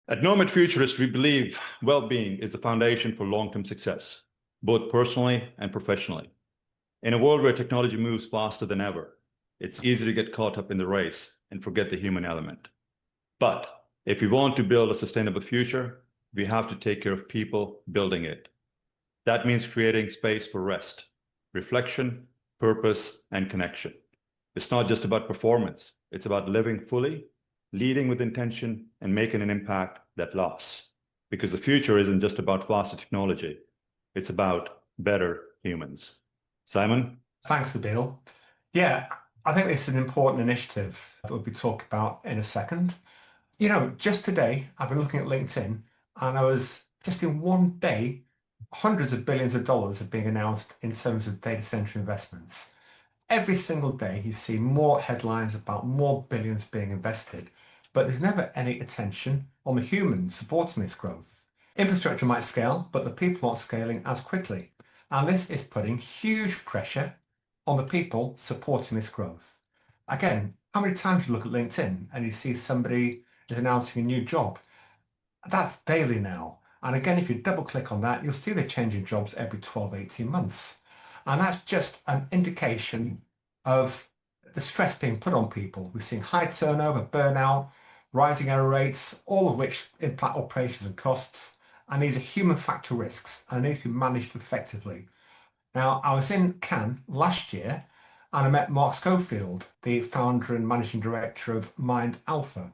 At Nomad Futurist, we believe well-being is the foundation for long-term success, both personally and professionally. In a world where technology moves faster than ever, it's easy to get caught up in the race and forget the human element. But if we want to build a sustainable future, we have to take care of people building it. That means creating space for rest, reflection, purpose, and connection. It's not just about performance. It's about living fully, leading with intention, and making an impact that lasts. Because the future isn't just about faster technology. It's about better humans. Simon? Thanks, Nabil. Yeah, I think this is an important initiative that we'll be talking about in a second. Just today, I've been looking at LinkedIn, and I was just in one day, hundreds of billions of dollars are being announced in terms of data center investments. Every single day, you see more headlines about more billions being invested, but there's never any attention on the humans supporting this growth. Infrastructure might scale, but the people aren't scaling as quickly. And this is putting huge pressure on the people supporting this growth. Again, how many times you look at LinkedIn and you see somebody is announcing a new job? That's daily now. And again, if you double click on that, you'll see they're changing jobs every 12, 18 months. And that's just an indication of the stress being put on people. We're seeing high turnover, burnout, rising error rates, all of which impact operations and costs. And these are human factor risks and need to be managed effectively. Now, I was in Cannes last year and I met Mark Schofield, the founder and managing director of MindAlpha.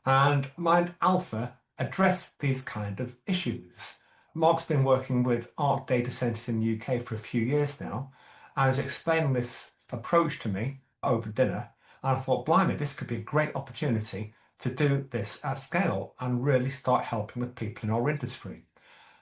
And MindAlpha address these kind of issues. Mark's been working with ARC data centers in the UK for a few years now, and was explaining this approach to me over dinner. And I thought, blimey, this could be a great opportunity to do this at scale and really start helping the people in our industry.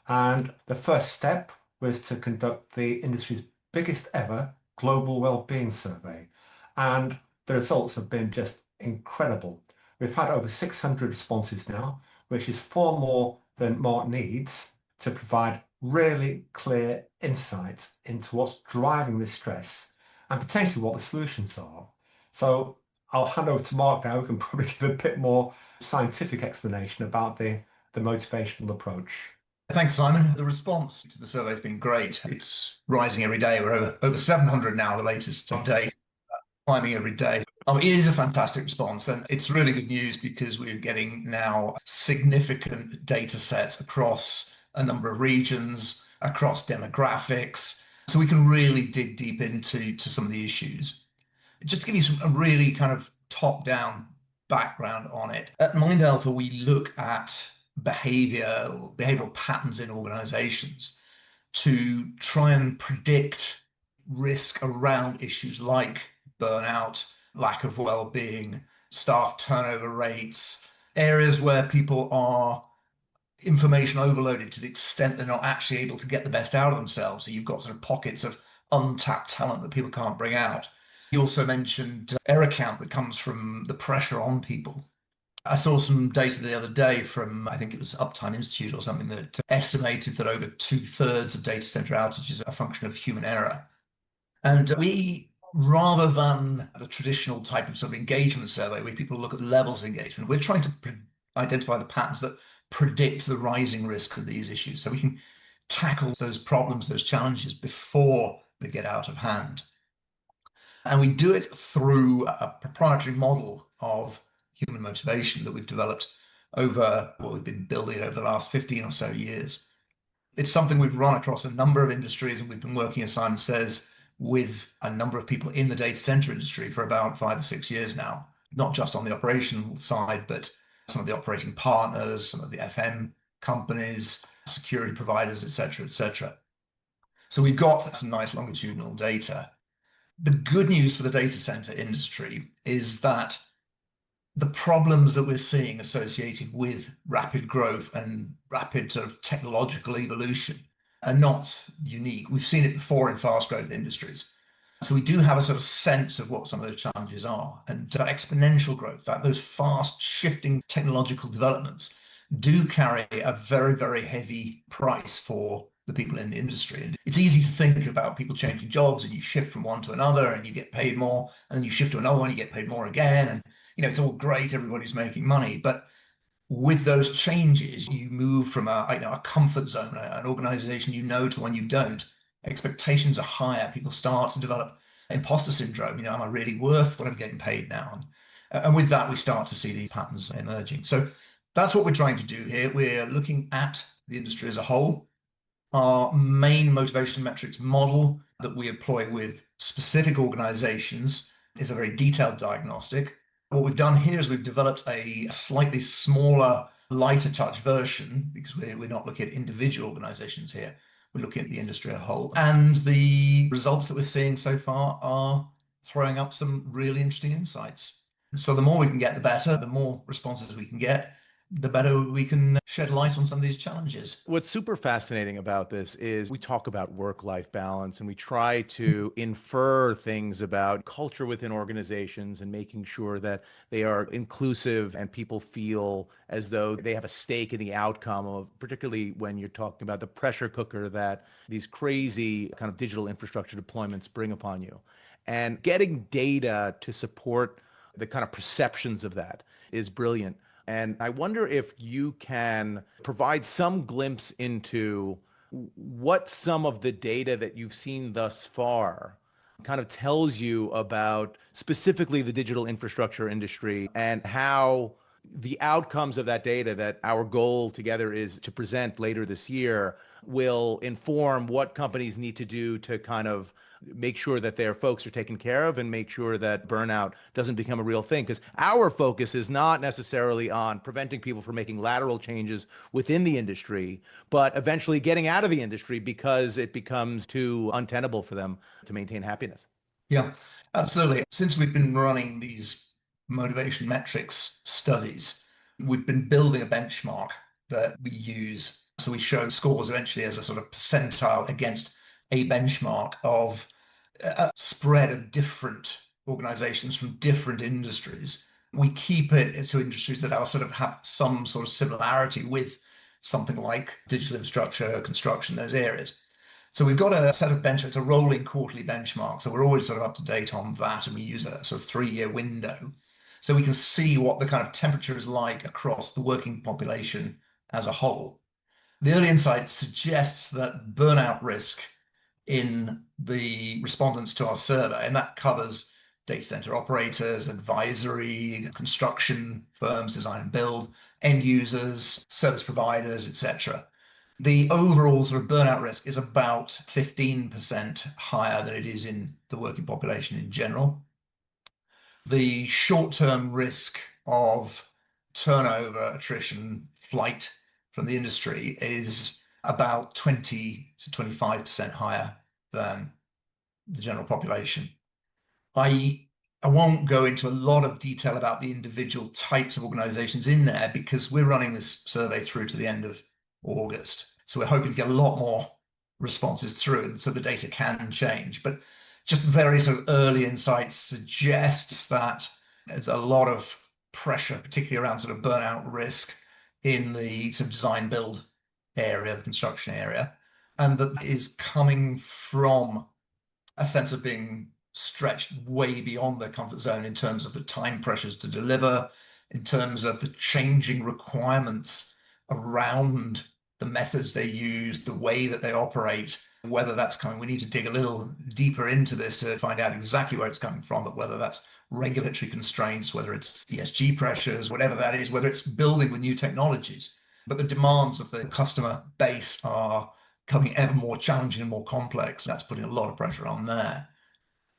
And the first step was to conduct the industry's biggest ever global well-being survey. And the results have been just incredible. We've had over 600 responses now, which is far more than Mark needs to provide really clear insights into what's driving this stress and potentially what the solutions are. So I'll hand over to Mark now, who can probably give a bit more scientific explanation about the motivational approach. Thanks, Simon. The response to the survey has been great. It's rising every day. We're over 700 now, the latest update, climbing every day. It is a fantastic response, and it's really good news because we're getting now significant data sets across a number of regions, across demographics, so we can really dig deep into some of the issues. Just to give you a really kind of top-down background on it, at MindAlpha, we look at behavioral patterns in organizations to try and predict risk around issues like burnout, lack of well-being, staff turnover rates, areas where people are information overloaded to the extent they're not actually able to get the best out of themselves. So you've got sort of pockets of untapped talent that people can't bring out. You also mentioned error count that comes from the pressure on people. I saw some data the other day from, I think it was Uptime Institute or something, that estimated that over 2/3 of data center outages are a function of human error. And we, rather than the traditional type of sort of engagement survey where people look at levels of engagement, we're trying to identify the patterns that predict the rising risk of these issues so we can tackle those problems, those challenges before they get out of hand. And we do it through a proprietary model of human motivation that we've developed over what we've been building over the last 15 or so years. It's something we've run across a number of industries, and we've been working, as Simon says, with a number of people in the data center industry for about 5 or 6 years now, not just on the operational side, but some of the operating partners, some of the FM companies, security providers, et cetera, et cetera. So we've got some nice longitudinal data. The good news for the data center industry is that the problems that we're seeing associated with rapid growth and rapid sort of technological evolution are not unique. We've seen it before in fast growth industries. So we do have a sort of sense of what some of those challenges are. And that exponential growth, that those fast shifting technological developments do carry a very, very heavy price for the people in the industry. And it's easy to think about people changing jobs and you shift from one to another and you get paid more, and then you shift to another one, you get paid more again. And it's all great, everybody's making money, but with those changes, you move from a comfort zone, an organization you know, to one you don't. Expectations are higher. People start to develop imposter syndrome. Am I really worth what I'm getting paid now? And with that, we start to see these patterns emerging. So that's what we're trying to do here. We're looking at the industry as a whole. Our main motivation metrics model that we employ with specific organizations is a very detailed diagnostic. What we've done here is we've developed a slightly smaller, lighter touch version, because we're not looking at individual organizations here. We're looking at the industry as a whole. And the results that we're seeing so far are throwing up some really interesting insights. So the more we can get, the better. The more responses we can get, the better we can shed light on some of these challenges. What's super fascinating about this is we talk about work-life balance and we try to infer things about culture within organizations and making sure that they are inclusive and people feel as though they have a stake in the outcome of, particularly when you're talking about the pressure cooker that these crazy kind of digital infrastructure deployments bring upon you. And getting data to support the kind of perceptions of that is brilliant. And I wonder if you can provide some glimpse into what some of the data that you've seen thus far kind of tells you about specifically the digital infrastructure industry and how the outcomes of that data that our goal together is to present later this year will inform what companies need to do to kind of make sure that their folks are taken care of and make sure that burnout doesn't become a real thing. Because our focus is not necessarily on preventing people from making lateral changes within the industry, but eventually getting out of the industry because it becomes too untenable for them to maintain happiness. Yeah, absolutely. Since we've been running these motivation metrics studies, we've been building a benchmark that we use. So we show scores eventually as a sort of percentile against a benchmark of a spread of different organizations from different industries. We keep it to industries that are sort of have some sort of similarity with something like digital infrastructure, construction, those areas. So we've got a set of benchmarks, a rolling quarterly benchmark. So we're always sort of up to date on that, and we use a sort of 3-year window. So we can see what the kind of temperature is like across the working population as a whole. The early insight suggests that burnout risk in the respondents to our survey, and that covers data center operators, advisory, construction firms, design and build, end users, service providers, etc. The overall sort of burnout risk is about 15% higher than it is in the working population in general. The short-term risk of turnover, attrition, flight from the industry is about 20 to 25% higher than the general population. I won't go into a lot of detail about the individual types of organizations in there because we're running this survey through to the end of August. So we're hoping to get a lot more responses through so the data can change. But just very sort of early insights suggests that there's a lot of pressure, particularly around sort of burnout risk in the sort of design build area, the construction area, and that is coming from a sense of being stretched way beyond their comfort zone in terms of the time pressures to deliver, in terms of the changing requirements around the methods they use, the way that they operate, whether that's coming. We need to dig a little deeper into this to find out exactly where it's coming from, but whether that's regulatory constraints, whether it's ESG pressures, whatever that is, whether it's building with new technologies. But the demands of the customer base are becoming ever more challenging and more complex. That's putting a lot of pressure on there.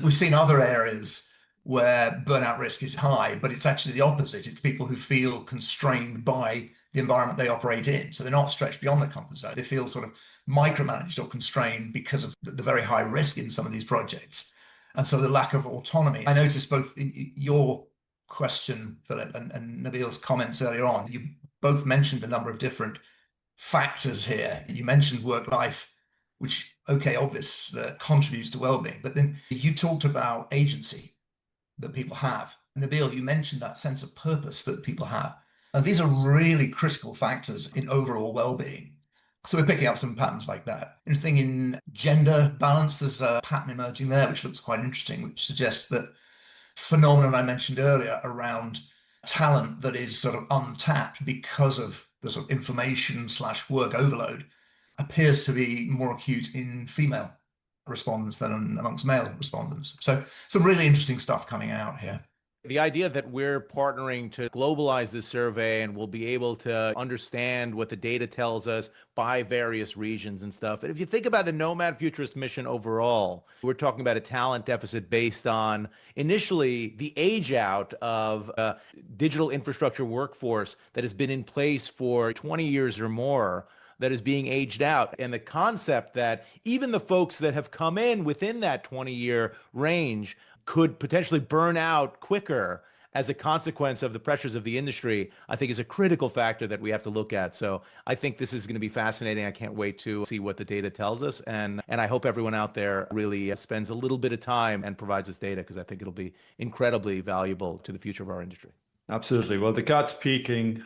We've seen other areas where burnout risk is high, but it's actually the opposite. It's people who feel constrained by the environment they operate in. So they're not stretched beyond their comfort zone. They feel sort of micromanaged or constrained because of the very high risk in some of these projects. And so the lack of autonomy. I noticed both in your question, Philip, and Nabil's comments earlier on, you both mentioned a number of different factors here. You mentioned work life, which, okay, obvious, contributes to well-being. But then you talked about agency that people have. Nabil, you mentioned that sense of purpose that people have. And these are really critical factors in overall well-being. So we're picking up some patterns like that. Interesting in gender balance, there's a pattern emerging there, which looks quite interesting, which suggests that phenomenon I mentioned earlier around talent that is sort of untapped because of the sort of information/work overload appears to be more acute in female respondents than amongst male respondents. So some really interesting stuff coming out here. The idea that we're partnering to globalize this survey and we'll be able to understand what the data tells us by various regions and stuff. And if you think about the Nomad Futurist mission overall, we're talking about a talent deficit based on initially the age out of a digital infrastructure workforce that has been in place for 20 years or more, that is being aged out. And the concept that even the folks that have come in within that 20-year range could potentially burn out quicker as a consequence of the pressures of the industry, I think is a critical factor that we have to look at. So I think this is going to be fascinating. I can't wait to see what the data tells us. And I hope everyone out there really spends a little bit of time and provides us data, because I think it'll be incredibly valuable to the future of our industry. Absolutely. Well, the cat's peeking.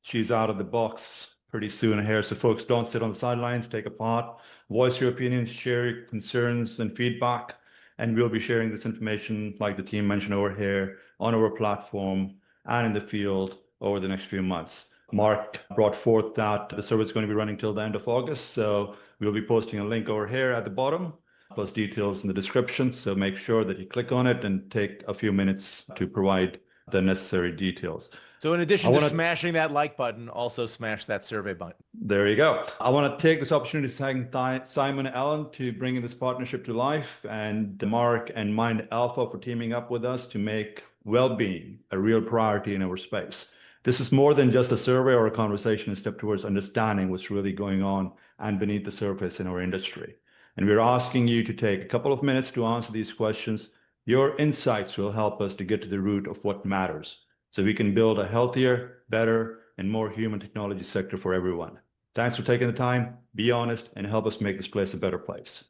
She's out of the box pretty soon here. So folks, don't sit on the sidelines, take a part, voice your opinions, share your concerns and feedback. And we'll be sharing this information, like the team mentioned over here, on our platform and in the field over the next few months. Mark brought forth that the survey is going to be running till the end of August. So we'll be posting a link over here at the bottom, plus details in the description. So make sure that you click on it and take a few minutes to provide the necessary details. So in addition to smashing that like button, also smash that survey button. There you go. I want to take this opportunity to thank Simon and Ellen to bringing this partnership to life, and Mark and MindAlpha for teaming up with us to make well-being a real priority in our space. This is more than just a survey or a conversation, a step towards understanding what's really going on and beneath the surface in our industry. And we're asking you to take a couple of minutes to answer these questions. Your insights will help us to get to the root of what matters, so we can build a healthier, better, and more human technology sector for everyone. Thanks for taking the time, be honest, and help us make this place a better place.